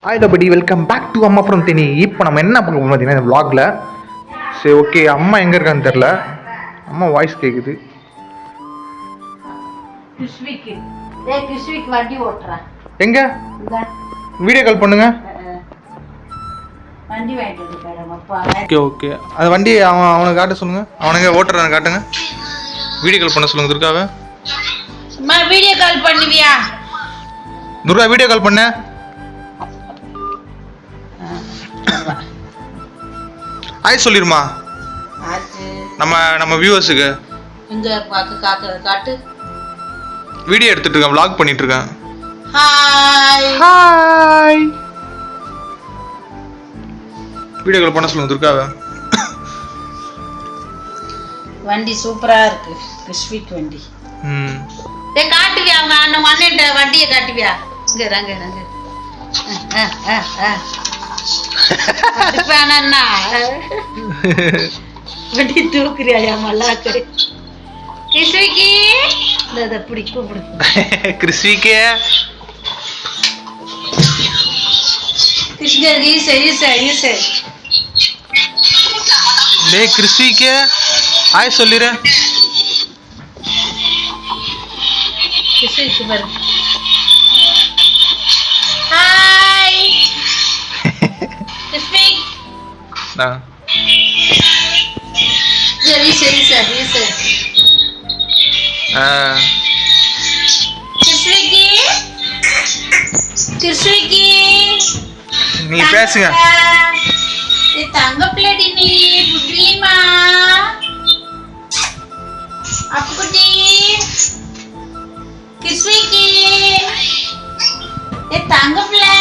Hi டபடி, welcome back to அம்மா from Theni. இப்போ நம்ம என்ன பார்க்க போகிறோம் பார்த்தீங்கன்னா, இந்த vlogல சரி ஓகே, அம்மா எங்கே இருக்கான்னு தெரில. அம்மா வாய்ஸ் கேட்குது. எங்க வீடியோ கால் பண்ணுங்க. ஓகே ஓகே, அந்த வண்டி அவனுக்கு காட்ட சொல்லுங்க. அவனுங்க ஓட்டுறான்னு காட்டுங்க. வீடியோ கால் பண்ண சொல்லுங்க துர்காவை. வீடியோ கால் பண்ணுவியா துர்கா? வீடியோ கால் பண்ண. ஹாய் சொல்லிருமா நம்ம வியூவர்ஸுக்கு. இங்க காட்டு. வீடியோ எடுத்துட்டு இருக்கேன், vlog பண்ணிட்டு இருக்கேன். Hi hi. வீடியோ கால் பண்ண சொல்லுங்க துர்காவை. வண்டி சூப்பரா இருக்கு, கிறிஸ்விக் வண்டி. காட்டுவியா அவங்க அண்ணன்ட்ட வண்டியை காட்டுவியா? இங்க ரங்க ரங்க வண்டி தூக்குறியா மல்லாக்கு? கிறிஸ்விக்கு இப்படி கூப்பிடு. கிறிஸ்விக்கே கிருஷ்ணர் டேய் கிறிஸ்விக்கே ஹாய் சொல்லிரு. கிறிஸ்விக்கு பாரு. ஹாய் கிறிஸ்விக். நீ பேசுங்க. தங்க பிள்ளடி நீ புட்ரிமா அப்புடி கிறிஸ்விக்கு. தங்க பிள்ளை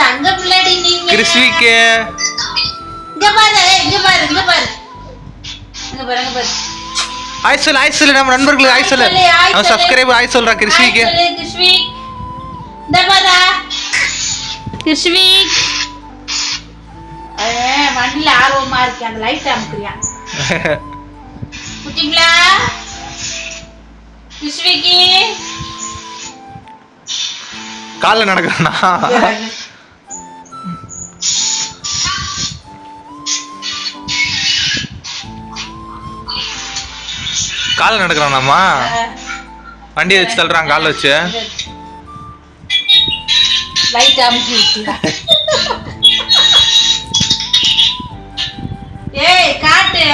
தங்க பிள்ளடி நீ கிறிஸ்விக்கு. இங்க பாரு இங்க பாரு இங்க பாரு இங்க பாரு இங்க பாரு. ஹாய் சொல்லு நம்ம நண்பர்களுக்கு ஹாய் சொல்லு. அவன் சப்ஸ்கிரைபர் ஹாய் சொல்றா கிறிஸ்விக்கு. கிறிஸ்விக் இந்த பாரு கிறிஸ்விக். வண்டியில ஆர்வமா இருக்கு, அந்த லைட் அமுக்குறியா குட்டிங்களா? கிறிஸ்விக்கு கால்ல நடக்கறானா? கால்ல நடக்கறானாமா? வண்டியை வச்சு தள்ளுறான் கால்ல வச்சு. லைட் அமுக்கி விட்டுடா. ஏய் காட்டு.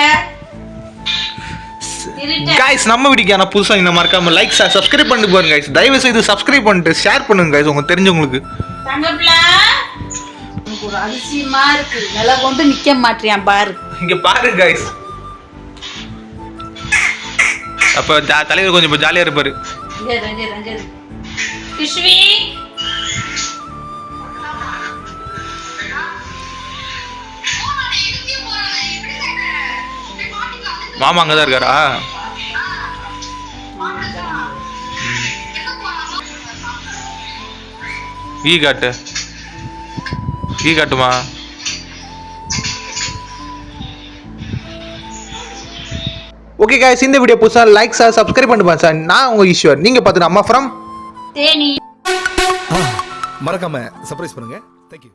गाइस நம்ம வீடியோக்கான புதுசா இந்த மறக்காம லைக் சப்ஸ்கிரைப் பண்ணிட்டு பாருங்க गाइस. தயவு செய்து சப்ஸ்கிரைப் பண்ணிட்டு ஷேர் பண்ணுங்க गाइस உங்க தெரிஞ்சவங்களுக்கு. தங்கப்ளா ஒரு அதிசயமா இருக்கு, நல்லா கொண்டு நிக்க மாட்டியான் பாரு. இங்க பாரு गाइस. அப்ப தலைவர் கொஞ்சம் ஜாலியா இருப்பாரு. ரங்க கிறிஸ்விக் மாமா அங்கதான் இருக்காரா? ஈ காட்டுமா? ஓகே गाइस, இந்த வீடியோ புதுசா லைக் சப்ஸ்கிரைப் பண்ணுங்க சார். நான் உங்க ஈஸ்வர், நீங்க பாத்துட்டு அம்மா ஃப்ரம் தேனி. மறக்காம சர்ப்ரைஸ் பண்ணுங்க. Thank you.